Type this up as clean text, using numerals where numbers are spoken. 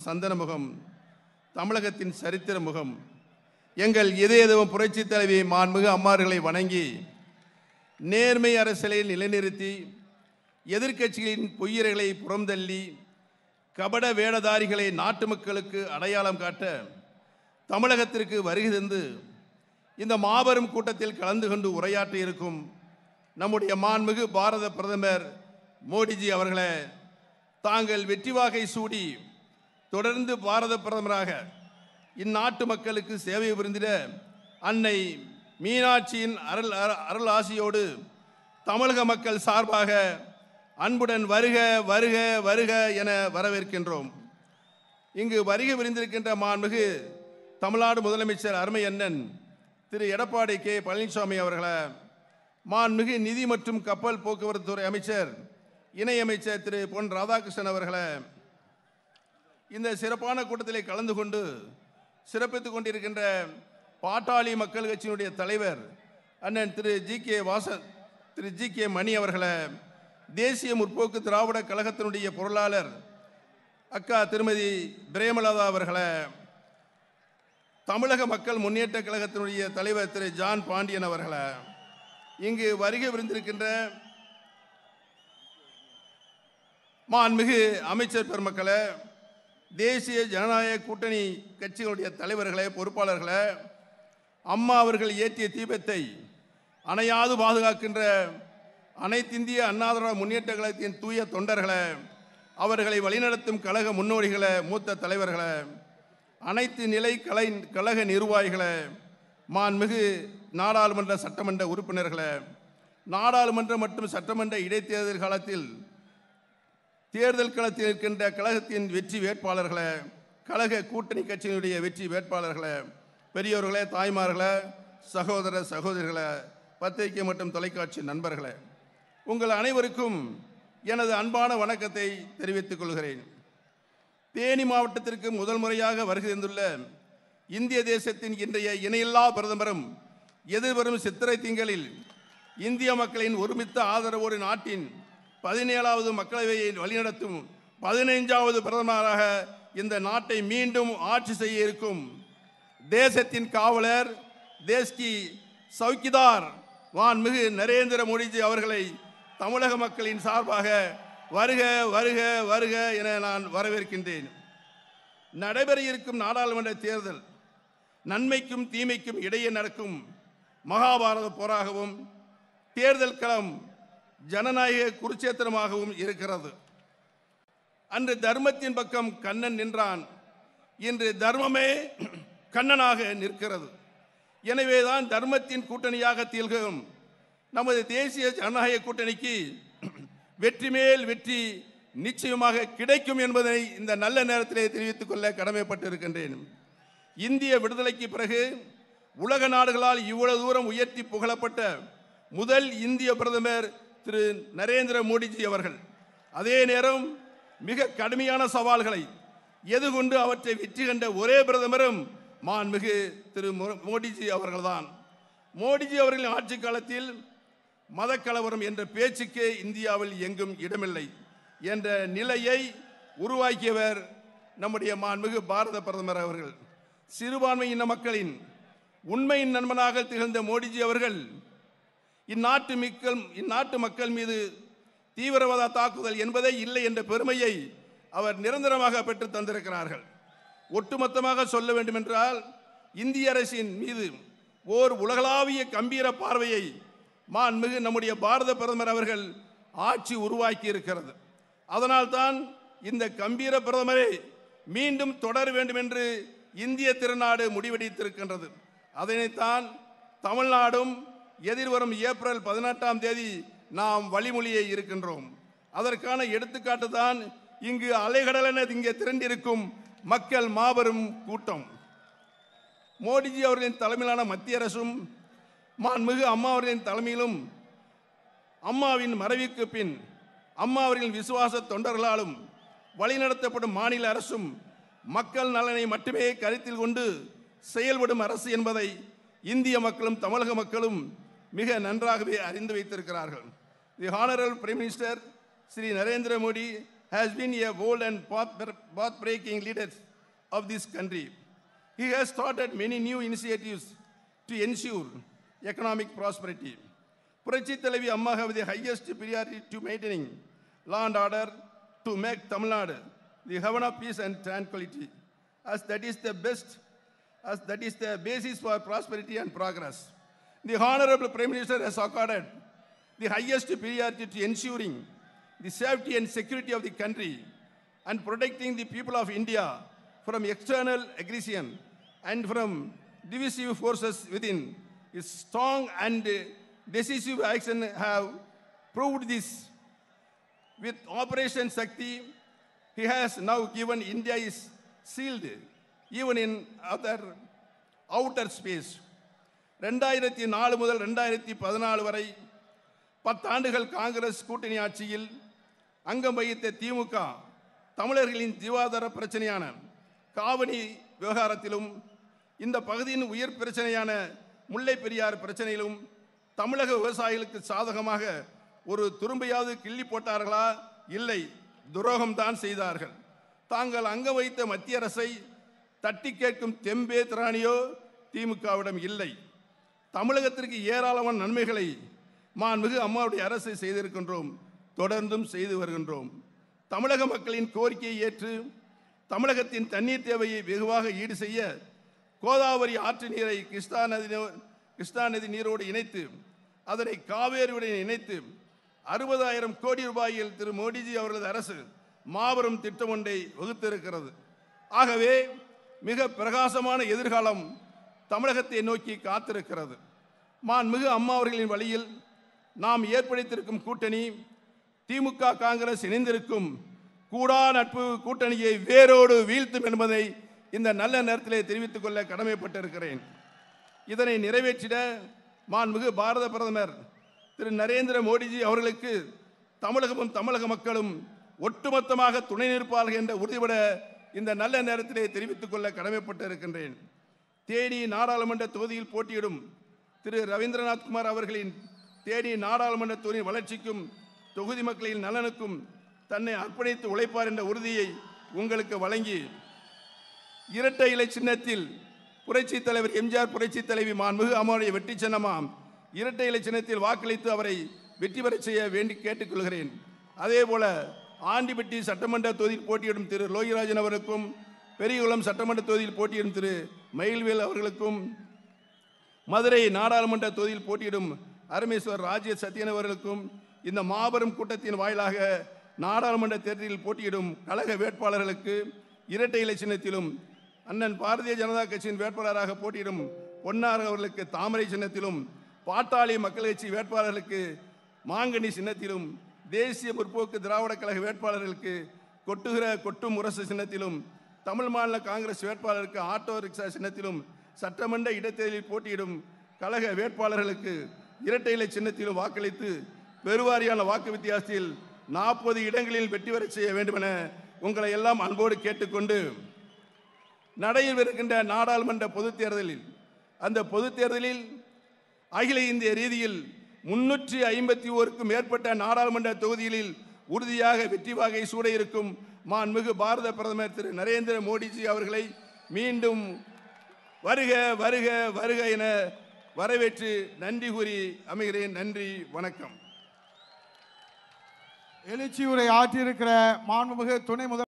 சந்தன முகம், தமிழகத்தின் சரித்திர முகம், எங்கள் இதயதேவம் புரட்சி தலைவி மாண்புமிகு அம்மார்களை வணங்கி நேர்மை அரசியலை நிலைநிறுத்தி எதிர்க்கட்சிகளின் பொய்யர்களை புறம்தள்ளி கபட வேடதாரிகளை நாட்டு மக்களுக்கு அடையாளம் காட்ட தமிழகத்திற்கு வருகை தந்து இந்த மாபெரும் கூட்டத்தில் கலந்து கொண்டு உரையாற்ற இருக்கும் நம்முடைய மாண்புமிகு பாரத பிரதமர் மோடிஜி அவர்களே, தாங்கள் வெற்றி வாகை சூடி தொடர்ந்து பாரத பிரதமராக இந்நாட்டு மக்களுக்கு சேவை புரிந்திட அன்னை மீனாட்சியின் அருள் ஆசியோடு தமிழக மக்கள் சார்பாக அன்புடன் வருக வருக வருக என வரவேற்கின்றோம். இங்கு வருகை புரிந்திருக்கின்ற மாண்புமிகு தமிழ்நாடு முதலமைச்சர் அருமை அண்ணன் திரு எடப்பாடி கே பழனிசாமி அவர்களை, மாண்புமிகு நிதி மற்றும் கப்பல் போக்குவரத்து துறை அமைச்சர் இணையமைச்சர் திரு பொன் ராதாகிருஷ்ணன் அவர்களை, இந்த சிறப்பான கூட்டத்திலே கலந்து கொண்டு சிறப்பித்துக் கொண்டிருக்கின்ற பாட்டாளி மக்கள் கட்சியினுடைய தலைவர் அண்ணன் திரு ஜி கே மணி அவர்களை, தேசிய முற்போக்கு திராவிட கழகத்தினுடைய பொருளாளர் அக்கா திருமதி பிரேமலதா அவர்களை, தமிழக மக்கள் முன்னேற்ற கழகத்தினுடைய தலைவர் திரு ஜான் பாண்டியன் அவர்களை, இங்கு வருகை புரிந்திருக்கின்ற மாண்புமிகு அமைச்சர் பெருமக்களை, தேசிய ஜனநாயக கூட்டணி கட்சிகளுடைய தலைவர்களே, பொறுப்பாளர்களே, அம்மா அவர்கள் ஏற்றிய தீபத்தை அணையாது பாதுகாக்கின்ற அனைத்திந்திய அண்ணா திராவிட முன்னேற்ற கழகத்தின் தூய தொண்டர்களை, அவர்களை வழிநடத்தும் கழக முன்னோடிகளை, மூத்த தலைவர்களை, அனைத்து நிலை கழக நிர்வாகிகளை, மாண்புமிகு நாடாளுமன்ற சட்டமன்ற உறுப்பினர்களை, நாடாளுமன்ற மற்றும் சட்டமன்ற இடைத்தேர்தல் காலத்தில் தேர்தல் களத்தில் இருக்கின்ற கழகத்தின் வெற்றி வேட்பாளர்களை, கழக கூட்டணி கட்சியினுடைய வெற்றி வேட்பாளர்களை, பெரியோர்களே, தாய்மார்களே, சகோதர சகோதரிகளை, பத்திரிகை மற்றும் தொலைக்காட்சி நண்பர்களே, உங்கள் அனைவருக்கும் எனது அன்பான வணக்கத்தை தெரிவித்துக் கொள்கிறேன். தேனி மாவட்டத்திற்கு முதல் முறையாக வருகை தந்துள்ள இந்திய தேசத்தின் இன்றைய இணையில்லா பிரதமரும் எதிர்வரும் சித்திரை திங்களில் இந்திய மக்களின் ஒருமித்த ஆதரவோடு நாட்டின் 17வது மக்களவையை வழிநடத்தும் 15வது பிரதமராக இந்த நாட்டை மீண்டும் ஆட்சி செய்ய இருக்கும் தேசத்தின் காவலர், தேஷ்கி சௌக்கிதார் மாண்புமிகு நரேந்திர மோடிஜி அவர்களை தமிழக மக்களின் சார்பாக வருக வருக வருக என நான் வரவேற்கின்றேன். நடைபெற இருக்கும் நாடாளுமன்ற தேர்தல் நன்மைக்கும் தீமைக்கும் இடையே நடக்கும் மகாபாரத போராகவும் தேர்தல் களம் ஜனநாயக குருட்சேத்திரமாகவும் இருக்கிறது. அன்று தர்மத்தின் பக்கம் கண்ணன் நின்றான், இன்று தர்மமே கண்ணனாக நிற்கிறது. எனவேதான் தர்மத்தின் கூட்டணியாக திகழும் நமது தேசிய ஜனநாயக கூட்டணிக்கு வெற்றி மேல் வெற்றி நிச்சயமாக கிடைக்கும் என்பதை இந்த நல்ல நேரத்திலே தெரிவித்துக் கொள்ள கடமைப்பட்டிருக்கின்றேன். இந்திய விடுதலைக்கு பிறகு உலக நாடுகளால் இவ்வளவு தூரம் உயர்த்தி புகழப்பட்ட முதல் இந்திய பிரதமர் திரு நரேந்திர மோடிஜி அவர்கள். அதே நேரம் மிக கடுமையான சவால்களை எதிர்கொண்டு அவற்றை வெற்றி கண்ட ஒரே பிரதமரும் மாண்புமிகு திரு மோடிஜி அவர்கள்தான். மோடிஜி அவர்களின் ஆட்சி காலத்தில் மதக்கலவரம் என்ற பேச்சுக்கே இந்தியாவில் எங்கும் இடமில்லை என்ற நிலையை உருவாக்கியவர் நம்முடைய மாண்புமிகு பாரத பிரதமர் அவர்கள். சிறுபான்மையின மக்களின் உண்மையின் நண்பனாக திகழ்ந்த மோடிஜி அவர்கள் இந்நாட்டு மக்கள் மீது தீவிரவாத தாக்குதல் என்பதே இல்லை என்ற பெருமையை அவர் நிரந்தரமாக பெற்று தந்திருக்கிறார்கள். ஒட்டுமொத்தமாக சொல்ல வேண்டுமென்றால் இந்திய அரசின் மீது ஓர் உலகளாவிய கம்பீர பார்வையை மாண்புமிகு நம்முடைய பாரத பிரதமர் அவர்கள் ஆட்சி உருவாக்கி இருக்கிறது. அதனால்தான் இந்த கம்பீர பிரதமரை மீண்டும் தொடர வேண்டும் என்று இந்திய திருநாடு முடிவெடுத்திருக்கின்றது. அதனைத்தான் தமிழ்நாடும் எதிர்வரும் ஏப்ரல் 18ஆம் தேதி நாம் வழிமொழியை இருக்கின்றோம். அதற்கான எடுத்துக்காட்டு தான் இங்கு அலைகடலென இங்கே திரண்டிருக்கும் மக்கள் மாபெரும் கூட்டம். மோடிஜி அவர்களின் தலைமையிலான மத்திய அரசும் மாண்புமிகு அம்மா அவர்களின் தலைமையிலும் அம்மாவின் மறைவுக்கு பின் அம்மா அவர்களின் விசுவாச தொண்டர்களாலும் வழிநடத்தப்படும் மாநில அரசும் மக்கள் நலனை மட்டுமே கருத்தில் கொண்டு செயல்படும் அரசு என்பதை இந்திய மக்களும் தமிழக மக்களும் மிக நன்றாகவே அறிந்து வைத்திருக்கிறார்கள். The honourable prime minister Shri Narendra Modi has been a bold and path-breaking leader of this country. He has started many new initiatives to ensure economic prosperity. Purachi Thalavi Amma have the highest priority to maintaining law and order to make Tamil Nadu the heaven of peace and tranquility, as that is the basis for prosperity and progress. The Honorable Prime Minister has accorded the highest priority to ensuring the safety and security of the country and protecting the people of India from external aggression and from divisive forces within. His strong and decisive action have proved this. With Operation Shakti, he has now given India is sealed even in outer space. 2004 முதல் 2014 வரை 10 ஆண்டுகள் காங்கிரஸ் கூட்டணி ஆட்சியில் அங்கம் வகித்த திமுக தமிழர்களின் ஜீவாதார பிரச்சனையான காவிரி விவகாரத்திலும் இந்த பகுதியின் உயிர் பிரச்சனையான முல்லை பெரியாறு பிரச்சனையிலும் தமிழக விவசாயிகளுக்கு சாதகமாக ஒரு துரும்பையாவது கிள்ளி போட்டார்களா? இல்லை, துரோகம்தான் செய்தார்கள். தாங்கள் அங்க வைத்த மத்திய அரசை தட்டி கேட்கும் தெம்பே திராணியோ திமுகவிடம் இல்லை. தமிழகத்திற்கு ஏராளமான நன்மைகளை மாண்புமிகு அம்மாவுடைய அரசை செய்திருக்கின்றோம், தொடர்ந்தும் செய்து வருகின்றோம். தமிழக மக்களின் கோரிக்கையை ஏற்று தமிழகத்தின் தண்ணீர் தேவையை வெகுவாக ஈடு செய்ய கோதாவரி ஆற்று நீரை கிருஷ்ணா நதி நீரோடு இணைத்து அதனை காவேரியுடன் இணைத்து 60,000 கோடி ரூபாயில் திரு மோடிஜி அவர்களது அரசு மாபெரும் திட்டம் ஒன்றை வகுத்திருக்கிறது. ஆகவே மிக பிரகாசமான எதிர்காலம் தமிழகத்தை நோக்கி காத்திருக்கிறது. மாண்புமிகு அம்மா அவர்களின் வழியில் நாம் ஏற்படுத்தியிருக்கும் கூட்டணி திமுக காங்கிரஸ் இணைந்திருக்கும் கூடா நட்பு கூட்டணியை வேரோடு வீழ்த்தும் என்பதை இந்த நல்ல நேரத்திலே தெரிவித்துக் கொள்ள கடமைப்பட்டிருக்கிறேன். இதனை நிறைவேற்றிட மாண்புமிகு பாரத பிரதமர் திரு நரேந்திர மோடிஜி அவர்களுக்கு தமிழகமும் தமிழக மக்களும் ஒட்டுமொத்தமாக துணை நிற்பார்கள் என்ற உறுதிபட இந்த நல்ல நேரத்திலே தெரிவித்துக் கொள்ள கடமைப்பட்டிருக்கின்றேன். தேனி நாடாளுமன்ற தொகுதியில் போட்டியிடும் திரு ரவீந்திரநாத் குமார் அவர்களின் தேனி நாடாளுமன்ற தொகுதியின் வளர்ச்சிக்கும் தொகுதி மக்களின் நலனுக்கும் தன்னை அர்ப்பணித்து உழைப்பார் என்ற உறுதியை உங்களுக்கு வழங்கி இரட்டை இலை சின்னத்தில் புரட்சி தலைவர் எம்ஜிஆர் புரட்சி தலைவி மாண்புமிகு அம்மாவுடைய வெற்றி சின்னமாம் இரட்டை இலை சின்னத்தில் வாக்களித்து அவரை வெற்றி பெற செய்ய வேண்டி கேட்டுக்கொள்கிறேன். அதேபோல ஆண்டிப்பட்டி சட்டமன்ற தொகுதியில் போட்டியிடும் திரு லோகிராஜன் அவருக்கும், பெரியகுளம் சட்டமன்ற தொகுதியில் போட்டியிடும் திரு மயில்வேல் அவர்களுக்கும், மதுரை நாடாளுமன்ற தொகுதியில் போட்டியிடும் அரமேஸ்வர் ராஜ்ய சத்யன் அவர்களுக்கும் இந்த மாபெரும் கூட்டத்தின் வாயிலாக நாடாளுமன்ற தேர்தலில் போட்டியிடும் கழக வேட்பாளர்களுக்கு இரட்டை இலை சின்னத்திலும், அண்ணன் பாரதிய ஜனதா கட்சியின் வேட்பாளராக போட்டியிடும் பொன்னார் அவர்களுக்கு தாமரை சின்னத்திலும், பாட்டாளி மக்கள் கட்சி வேட்பாளர்களுக்கு மாங்கனி சின்னத்திலும், தேசிய முற்போக்கு திராவிட கழக வேட்பாளர்களுக்கு கொட்டுகிற கொட்டும் முரசு சின்னத்திலும், தமிழ் மாநில காங்கிரஸ் வேட்பாளருக்கு ஆட்டோ ரிக்ஷா சின்னத்திலும், சட்டமன்ற இடைத்தேர்தலில் போட்டியிடும் கழக வேட்பாளர்களுக்கு இரட்டை இலை சின்னத்திலும் வாக்களித்து பெருவாரியான வாக்கு வித்தியாசத்தில் 40 இடங்களில் வெற்றி பெற செய்ய வேண்டுமென உங்களை எல்லாம் அன்போடு கேட்டுக்கொண்டு, நடைபெறுகின்ற நாடாளுமன்ற பொதுத் தேர்தலில் அந்த பொதுத் தேர்தலில் அகில இந்திய ரீதியில் 351க்கும் மேற்பட்ட நாடாளுமன்ற தொகுதிகளில் உறுதியாக வெற்றி வாகை சூட இருக்கும் மாண்புமிகு பாரத பிரதமர் திரு நரேந்திர மோடிஜி அவர்களை மீண்டும் வருக வருக வருக என வரவேற்று நன்றி கூறி அமைகிறேன். நன்றி, வணக்கம். எழுச்சி உரை ஆற்றியிருக்கிற மாண்புமிகு துணை முதல்வர்